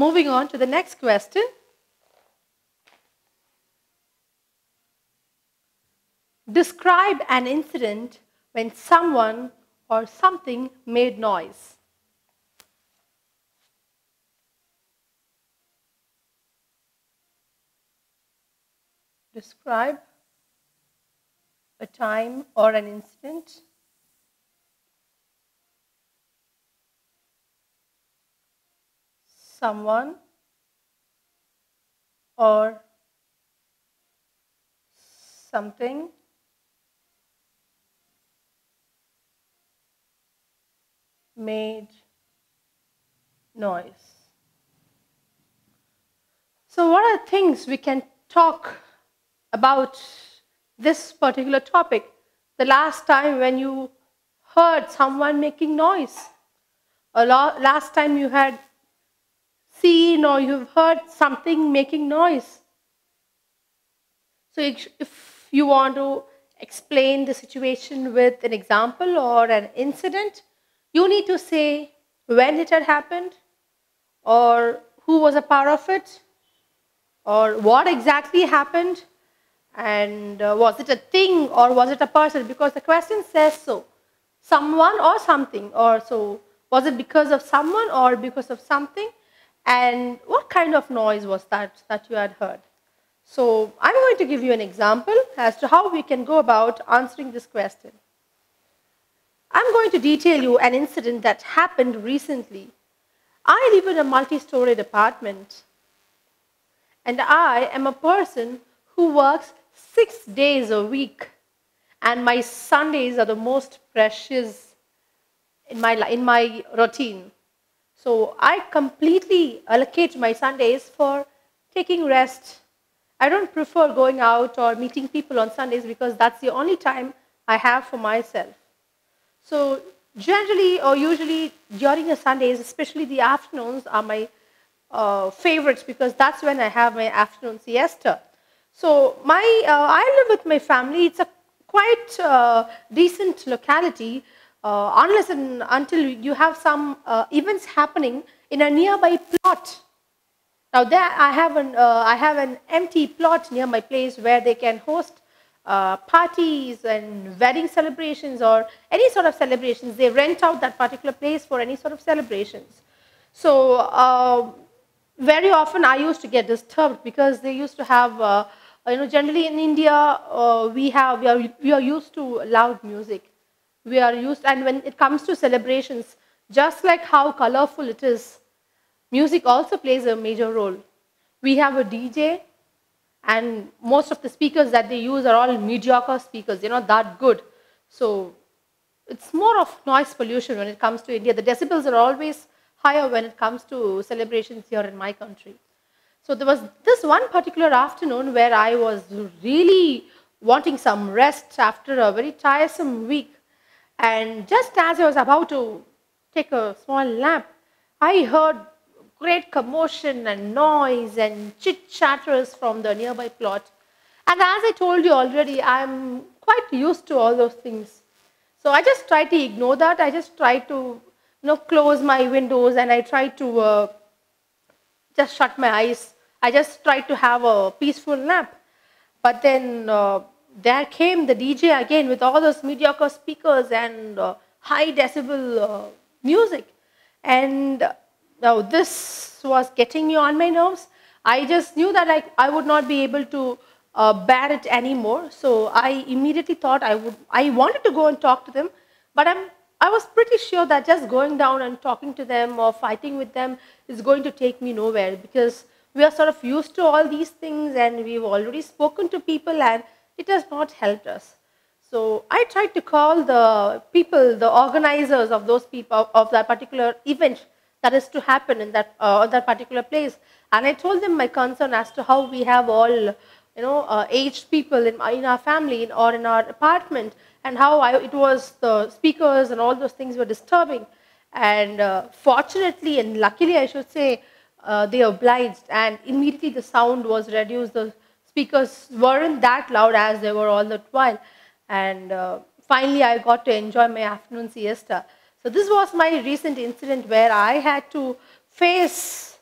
moving on to the next question. Describe an incident when someone or something made noise. Describe a time or an incident someone or something made noise. So what are things we can talk about this particular topic? The last time when you heard someone making noise, or last time you had seen or you've heard something making noise. So if you want to explain the situation with an example or an incident, you need to say when it had happened, or who was a part of it, or what exactly happened, and was it a thing or was it a person? Because the question says so, someone or something, or so was it because of someone or because of something, and what kind of noise was that you had heard? So I'm going to give you an example as to how we can go about answering this question. I'm going to detail you an incident that happened recently. I live in a multi-storied apartment, and I am a person who works 6 days a week, and my Sundays are the most precious in my routine. So I completely allocate my Sundays for taking rest. I don't prefer going out or meeting people on Sundays because that's the only time I have for myself. So generally or usually during the Sundays, especially the afternoons, are my favorites because that's when I have my afternoon siesta. So I live with my family. It's a quite decent locality, unless and until you have some events happening in a nearby plot. Now there I have an empty plot near my place where they can host parties and wedding celebrations or any sort of celebrations. They rent out that particular place for any sort of celebrations. So very often I used to get disturbed because they used to have, generally in India we are used to loud music. We are used, and when it comes to celebrations, just like how colorful it is, music also plays a major role. We have a DJ, and most of the speakers that they use are all mediocre speakers. They're not that good. So it's more of noise pollution when it comes to India. The decibels are always higher when it comes to celebrations here in my country. So there was this one particular afternoon where I was really wanting some rest after a very tiresome week. And just as I was about to take a small nap, I heard great commotion and noise and chit-chatters from the nearby plot. And as I told you already, I'm quite used to all those things. So I just tried to ignore that. I just tried to close my windows, and I tried to just shut my eyes. I just tried to have a peaceful nap. But then there came the DJ again with all those mediocre speakers and high decibel music. And now this was getting me on my nerves. I just knew that I would not be able to bear it anymore. So I immediately thought I wanted to go and talk to them, but I was pretty sure that just going down and talking to them or fighting with them is going to take me nowhere, because we are sort of used to all these things and we've already spoken to people and it has not helped us. So I tried to call the people, the organizers of those people, of that particular event that is to happen in that particular place, and I told them my concern as to how we have all aged people in our family or in our apartment, and how it was the speakers and all those things were disturbing. And fortunately and luckily, I should say, they obliged, and immediately the sound was reduced. The speakers weren't that loud as they were all the while, and finally I got to enjoy my afternoon siesta. So this was my recent incident where I had to face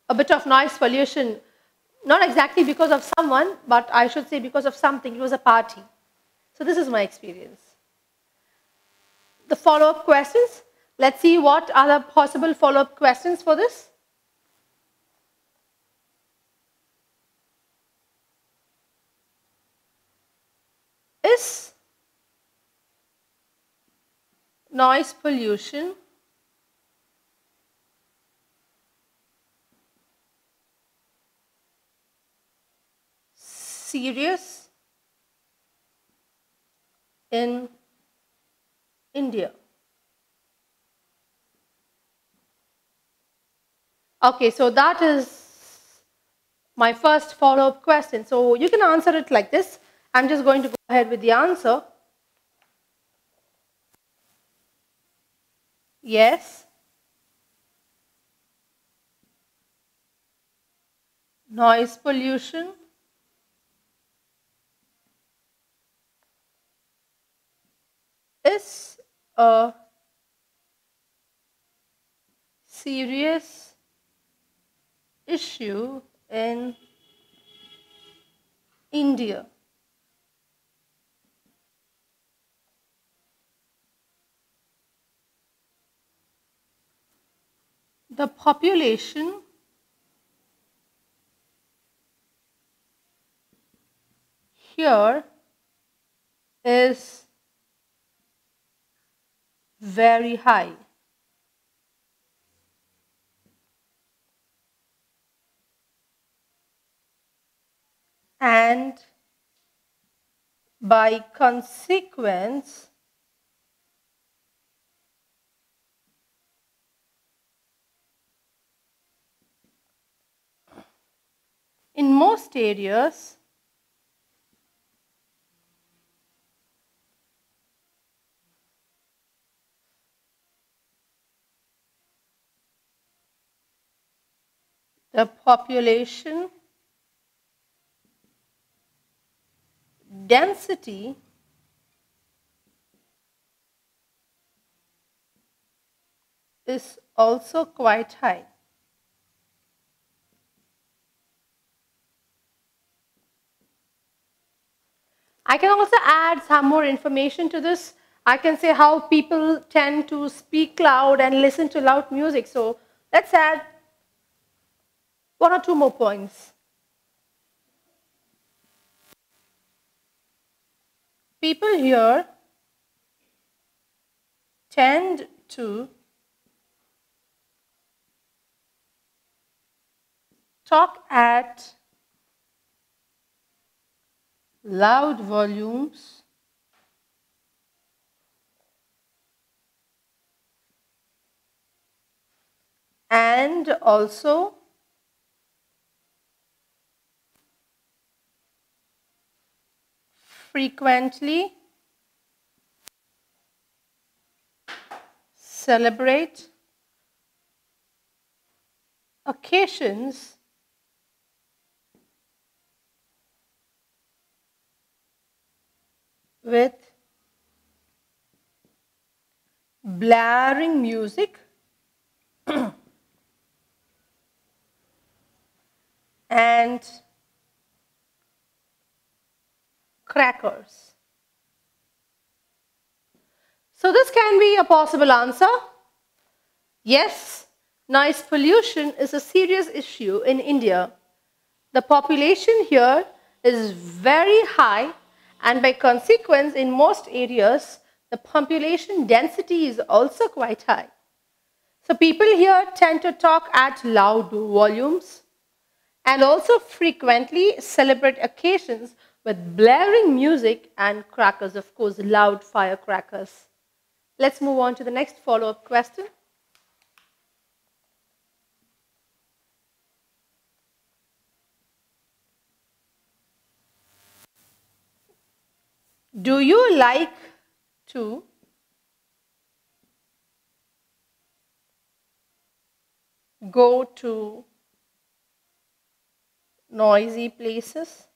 a bit of noise pollution, not exactly because of someone, but I should say because of something. It was a party. So this is my experience. The follow-up questions. Let's see what are the possible follow-up questions for this. Is noise pollution serious in India? Okay, so that is my first follow-up question. So you can answer it like this. I'm just going to go ahead with the answer. Yes. Noise pollution is a serious issue in India. The population here is very high. And by consequence, in most areas, the population density is also quite high. I can also add some more information to this. I can say how people tend to speak loud and listen to loud music. So let's add one or two more points. People here tend to talk at loud volumes and also frequently celebrate occasions with blaring music and crackers. So this can be a possible answer. Yes, noise pollution is a serious issue in India. The population here is very high, and by consequence, in most areas, the population density is also quite high. So people here tend to talk at loud volumes and also frequently celebrate occasions with blaring music and crackers, of course, loud firecrackers. Let's move on to the next follow-up question. Do you like to go to noisy places?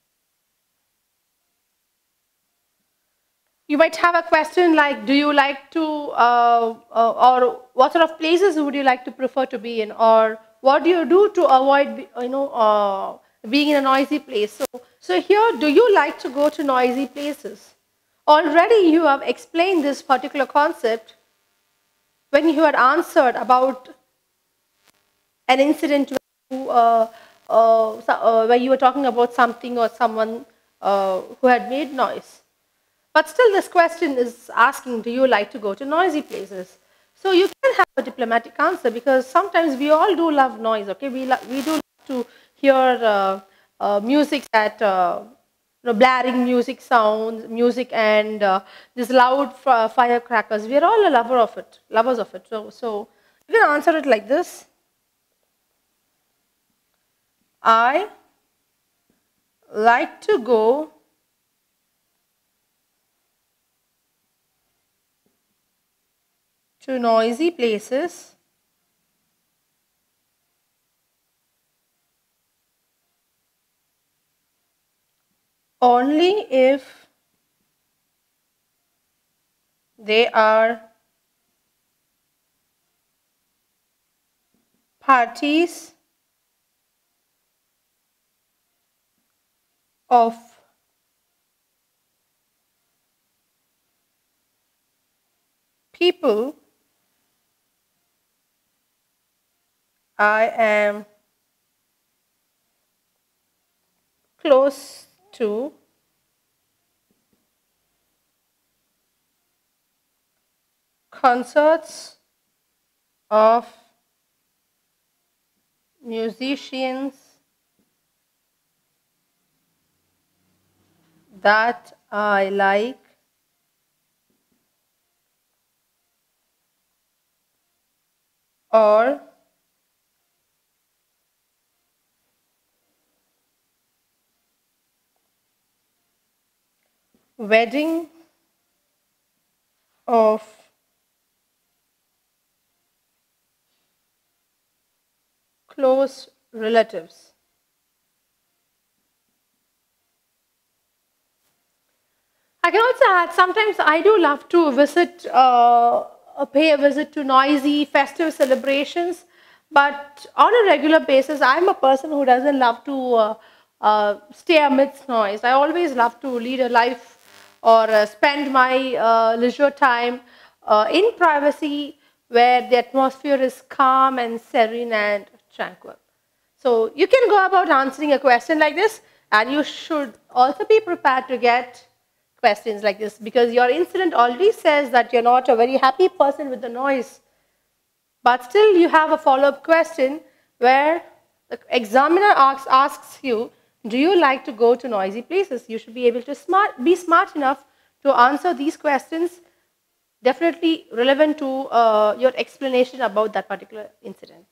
You might have a question like, do you like to, or what sort of places would you like to prefer to be in? Or what do you do to avoid, being in a noisy place? So here, do you like to go to noisy places? Already you have explained this particular concept when you had answered about an incident where you were talking about something or someone who had made noise. But still this question is asking, do you like to go to noisy places? So you can have a diplomatic answer, because sometimes we all do love noise, okay? We do love to hear music blaring music sounds, music and these loud firecrackers. We are all lovers of it. So you can answer it like this. I like to go to noisy places only if they are parties of people I am close to, concerts of musicians that I like, or wedding of close relatives. I can also add, sometimes I do love to pay a visit to noisy festive celebrations, but on a regular basis, I'm a person who doesn't love to stay amidst noise. I always love to lead a life or spend my leisure time in privacy, where the atmosphere is calm and serene and tranquil. So you can go about answering a question like this, and you should also be prepared to get questions like this, because your incident already says that you're not a very happy person with the noise. But still you have a follow-up question where the examiner asks you, do you like to go to noisy places? You should be able to be smart enough to answer these questions, definitely relevant to your explanation about that particular incident.